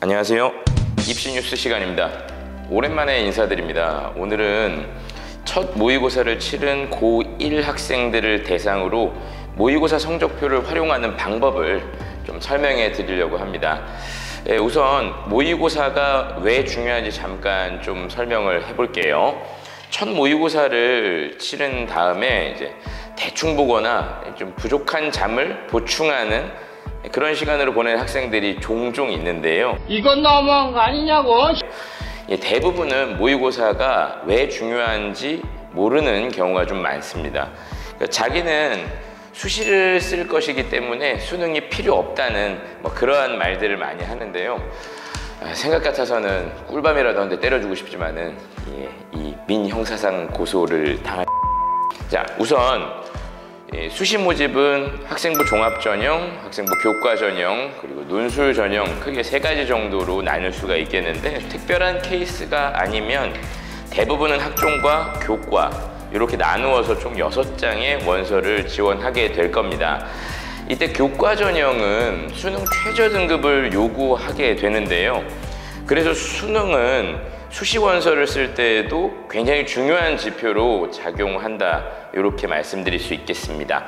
안녕하세요. 입시 뉴스 시간입니다. 오랜만에 인사드립니다. 오늘은 첫 모의고사를 치른 고1 학생들을 대상으로 모의고사 성적표를 활용하는 방법을 좀 설명해 드리려고 합니다. 우선 모의고사가 왜 중요한지 잠깐 좀 설명을 해볼게요. 첫 모의고사를 치른 다음에 이제 대충 보거나 좀 부족한 잠을 보충하는 그런 시간으로 보내는 학생들이 종종 있는데요. 이건 너무한 거 아니냐고. 대부분은 모의고사가 왜 중요한지 모르는 경우가 좀 많습니다. 자기는 수시를 쓸 것이기 때문에 수능이 필요 없다는 그러한 말들을 많이 하는데요. 생각 같아서는 꿀밤이라도 한 대 때려주고 싶지만은 이 민형사상 고소를 당할. 자, 우선 수시 모집은 학생부 종합전형, 학생부 교과전형, 그리고 논술전형 크게 3가지 정도로 나눌 수가 있겠는데, 특별한 케이스가 아니면 대부분은 학종과 교과 이렇게 나누어서 총 6장의 원서를 지원하게 될 겁니다. 이때 교과전형은 수능 최저 등급을 요구하게 되는데요. 그래서 수능은 수시 원서를 쓸 때에도 굉장히 중요한 지표로 작용한다, 이렇게 말씀드릴 수 있겠습니다.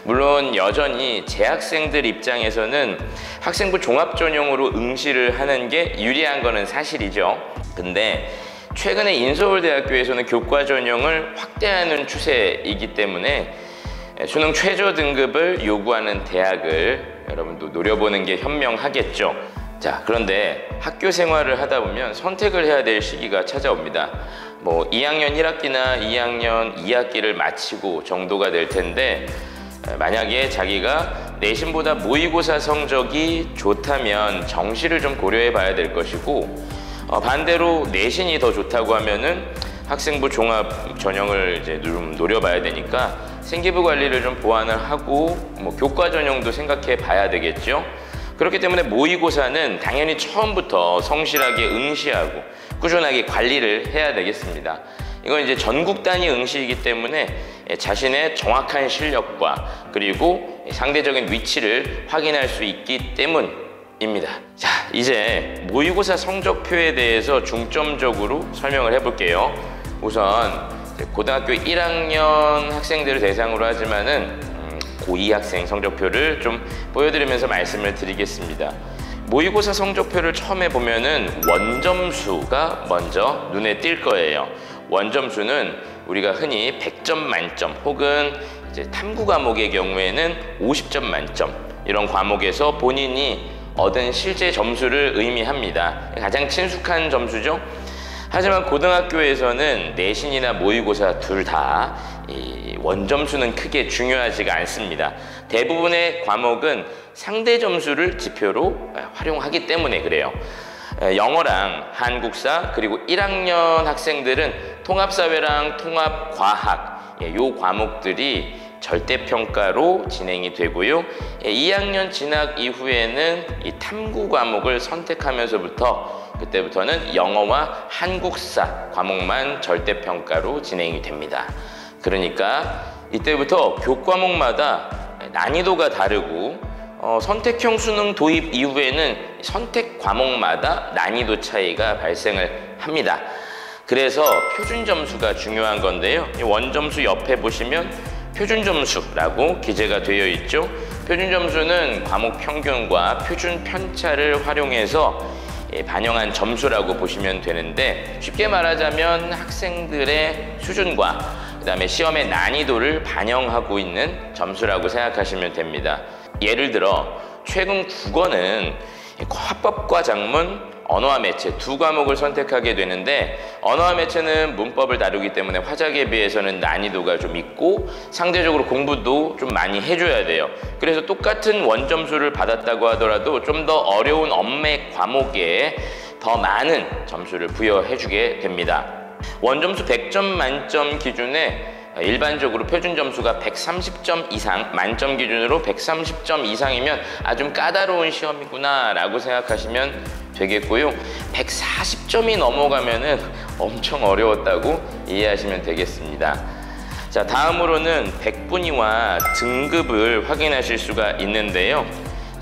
물론 여전히 재학생들 입장에서는 학생부 종합전형으로 응시를 하는 게 유리한 거는 사실이죠. 근데 최근에 인서울대학교에서는 교과전형을 확대하는 추세이기 때문에 수능 최저 등급을 요구하는 대학을 여러분도 노려보는 게 현명하겠죠. 자, 그런데 학교 생활을 하다 보면 선택을 해야 될 시기가 찾아옵니다. 2학년 1학기나 2학년 2학기를 마치고 정도가 될 텐데, 만약에 자기가 내신보다 모의고사 성적이 좋다면 정시를 좀 고려해 봐야 될 것이고, 반대로 내신이 더 좋다고 하면은 학생부 종합 전형을 이제 좀 노려봐야 되니까 생기부 관리를 좀 보완을 하고 교과 전형도 생각해 봐야 되겠죠. 그렇기 때문에 모의고사는 당연히 처음부터 성실하게 응시하고 꾸준하게 관리를 해야 되겠습니다. 이건 이제 전국 단위 응시이기 때문에 자신의 정확한 실력과 그리고 상대적인 위치를 확인할 수 있기 때문입니다. 자, 이제 모의고사 성적표에 대해서 중점적으로 설명을 해볼게요. 우선 고등학교 1학년 학생들을 대상으로 하지만은 고2 학생 성적표를 좀 보여드리면서 말씀을 드리겠습니다. 모의고사 성적표를 처음에 보면은 원점수가 먼저 눈에 띌 거예요. 원점수는 우리가 흔히 100점 만점 혹은 이제 탐구 과목의 경우에는 50점 만점, 이런 과목에서 본인이 얻은 실제 점수를 의미합니다. 가장 친숙한 점수죠. 하지만 고등학교에서는 내신이나 모의고사 둘 다 이 원점수는 크게 중요하지가 않습니다. 대부분의 과목은 상대 점수를 지표로 활용하기 때문에 그래요. 영어랑 한국사 그리고 1학년 학생들은 통합사회랑 통합과학, 요 과목들이 절대평가로 진행이 되고요. 2학년 진학 이후에는 이 탐구 과목을 선택하면서부터 그때부터는 영어와 한국사 과목만 절대평가로 진행이 됩니다. 그러니까 이때부터 교과목마다 난이도가 다르고 선택형 수능 도입 이후에는 선택 과목마다 난이도 차이가 발생을 합니다. 그래서 표준 점수가 중요한 건데요. 원점수 옆에 보시면 표준 점수라고 기재가 되어 있죠. 표준 점수는 과목 평균과 표준 편차를 활용해서 반영한 점수라고 보시면 되는데, 쉽게 말하자면 학생들의 수준과 그다음에 시험의 난이도를 반영하고 있는 점수라고 생각하시면 됩니다. 예를 들어 최근 국어는 화법과 작문, 언어와 매체 두 과목을 선택하게 되는데, 언어와 매체는 문법을 다루기 때문에 화작에 비해서는 난이도가 좀 있고 상대적으로 공부도 좀 많이 해줘야 돼요. 그래서 똑같은 원점수를 받았다고 하더라도 좀 더 어려운 언매 과목에 더 많은 점수를 부여해주게 됩니다. 원점수 100점 만점 기준에 일반적으로 표준 점수가 130점 이상, 만점 기준으로 130점 이상이면 좀 까다로운 시험이구나 라고 생각하시면 되겠고요. 140점이 넘어가면은 엄청 어려웠다고 이해하시면 되겠습니다. 자, 다음으로는 백분위와 등급을 확인하실 수가 있는데요.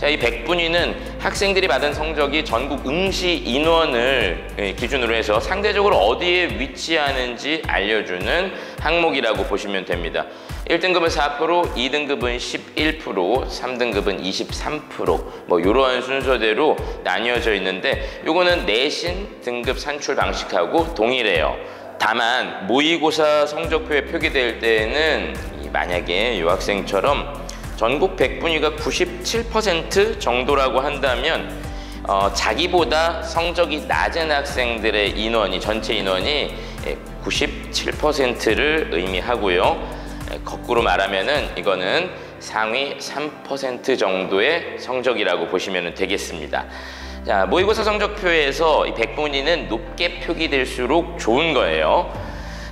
자, 이 백분위는 학생들이 받은 성적이 전국 응시 인원을 기준으로 해서 상대적으로 어디에 위치하는지 알려주는 항목이라고 보시면 됩니다. 1등급은 4%, 2등급은 11%, 3등급은 23%, 뭐 이러한 순서대로 나뉘어져 있는데 요거는 내신 등급 산출 방식하고 동일해요. 다만 모의고사 성적표에 표기될 때에는 만약에 이 학생처럼 전국 백분위가 97% 정도라고 한다면 자기보다 성적이 낮은 학생들의 인원이 전체 인원이 97%를 의미하고요. 거꾸로 말하면은 이거는 상위 3% 정도의 성적이라고 보시면 되겠습니다. 자, 모의고사 성적표에서 이 백분위는 높게 표기될수록 좋은 거예요.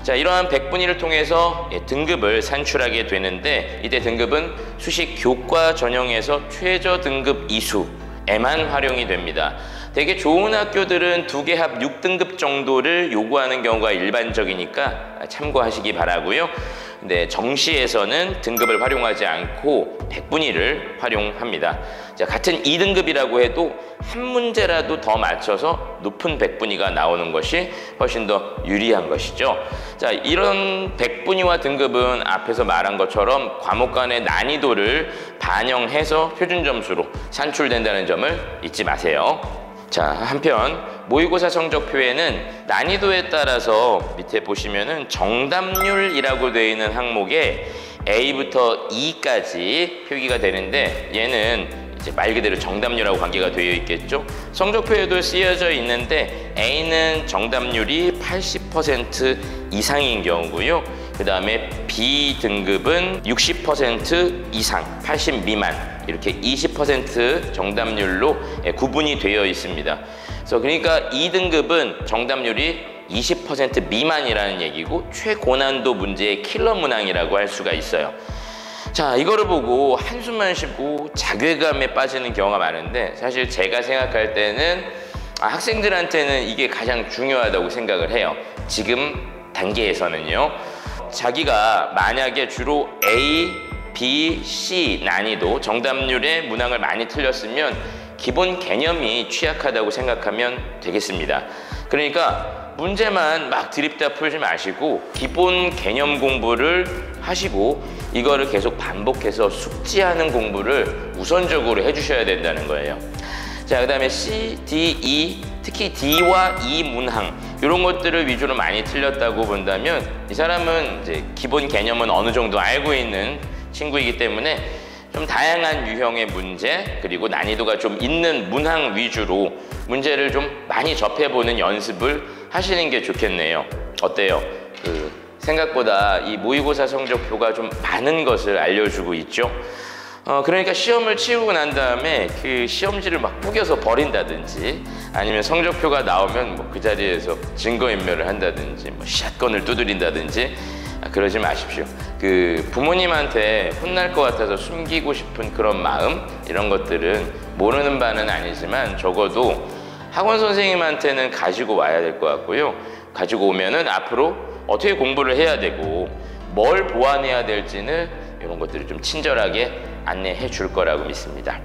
자, 이러한 백분위를 통해서 등급을 산출하게 되는데 이때 등급은 수시 교과 전형에서 최저 등급 이수에만 활용이 됩니다. 되게 좋은 학교들은 2개 합 6등급 정도를 요구하는 경우가 일반적이니까 참고하시기 바라고요. 근데 정시에서는 등급을 활용하지 않고 백분위를 활용합니다. 자, 같은 2등급이라고 해도 한 문제라도 더 맞춰서 높은 백분위가 나오는 것이 훨씬 더 유리한 것이죠. 자, 이런 백분위와 등급은 앞에서 말한 것처럼 과목 간의 난이도를 반영해서 표준 점수로 산출된다는 점을 잊지 마세요. 자, 한편 모의고사 성적표에는 난이도에 따라서 밑에 보시면은 정답률이라고 되어 있는 항목에 A부터 E까지 표기가 되는데 얘는 이제 말 그대로 정답률하고 관계가 되어 있겠죠. 성적표에도 쓰여져 있는데 A는 정답률이 80% 이상인 경우고요. 그 다음에 B 등급은 60% 이상, 80 미만 이렇게 20% 정답률로 구분이 되어 있습니다. 그래서 그러니까 2등급은 정답률이 20% 미만이라는 얘기고 최고난도 문제의 킬러 문항이라고 할 수가 있어요. 자, 이거를 보고 한숨만 쉬고 자괴감에 빠지는 경우가 많은데 사실 제가 생각할 때는 학생들한테는 이게 가장 중요하다고 생각을 해요. 지금 단계에서는요. 자기가 만약에 주로 A, B, C 난이도 정답률의 문항을 많이 틀렸으면 기본 개념이 취약하다고 생각하면 되겠습니다. 그러니까 문제만 막 드립다 풀지 마시고 기본 개념 공부를 하시고 이거를 계속 반복해서 숙지하는 공부를 우선적으로 해주셔야 된다는 거예요. 자, 그 다음에 C, D, E, 특히 D와 E 문항 이런 것들을 위주로 많이 틀렸다고 본다면 이 사람은 이제 기본 개념은 어느 정도 알고 있는 친구이기 때문에 좀 다양한 유형의 문제 그리고 난이도가 좀 있는 문항 위주로 문제를 좀 많이 접해보는 연습을 하시는 게 좋겠네요. 어때요? 생각보다 이 모의고사 성적표가 좀 많은 것을 알려주고 있죠. 그러니까 시험을 치르고 난 다음에 그 시험지를 막 구겨서 버린다든지 아니면 성적표가 나오면 뭐 그 자리에서 증거인멸을 한다든지 뭐 샷건을 두드린다든지 그러지 마십시오. 그 부모님한테 혼날 것 같아서 숨기고 싶은 그런 마음 이런 것들은 모르는 바는 아니지만 적어도 학원 선생님한테는 가지고 와야 될 것 같고요. 가지고 오면은 앞으로 어떻게 공부를 해야 되고 뭘 보완해야 될지는 이런 것들을 좀 친절하게 안내해 줄 거라고 믿습니다.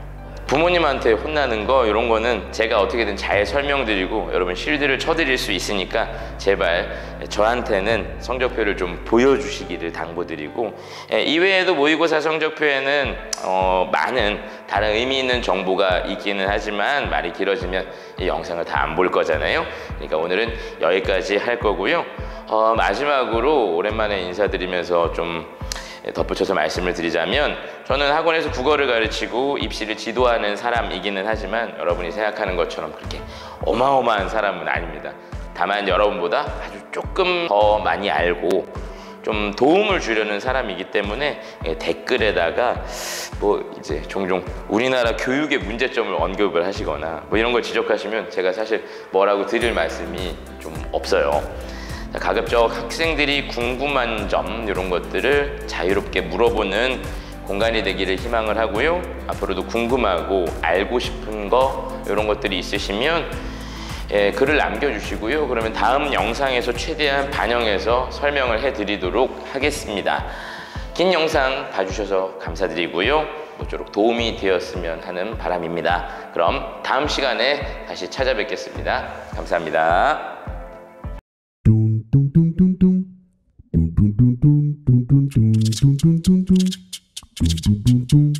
부모님한테 혼나는 거 이런 거는 제가 어떻게든 잘 설명드리고 여러분 실드를 쳐드릴 수 있으니까 제발 저한테는 성적표를 좀 보여주시기를 당부드리고 이외에도 모의고사 성적표에는 많은 다른 의미 있는 정보가 있기는 하지만 말이 길어지면 이 영상을 다 안 볼 거잖아요. 그러니까 오늘은 여기까지 할 거고요. 마지막으로 오랜만에 인사드리면서 좀 덧붙여서 말씀을 드리자면 저는 학원에서 국어를 가르치고 입시를 지도하는 사람이기는 하지만 여러분이 생각하는 것처럼 그렇게 어마어마한 사람은 아닙니다. 다만 여러분보다 아주 조금 더 많이 알고 좀 도움을 주려는 사람이기 때문에 댓글에다가 뭐 이제 종종 우리나라 교육의 문제점을 언급을 하시거나 뭐 이런 걸 지적하시면 제가 사실 뭐라고 드릴 말씀이 좀 없어요. 가급적 학생들이 궁금한 점 이런 것들을 자유롭게 물어보는 공간이 되기를 희망을 하고요. 앞으로도 궁금하고 알고 싶은 거 이런 것들이 있으시면 글을 남겨주시고요. 그러면 다음 영상에서 최대한 반영해서 설명을 해드리도록 하겠습니다. 긴 영상 봐주셔서 감사드리고요. 모쪼록 도움이 되었으면 하는 바람입니다. 그럼 다음 시간에 다시 찾아뵙겠습니다. 감사합니다. Dun dun dun dun dun. Dun dun dun dun dun dun dun dun dun dun dun. Dun dun dun dun.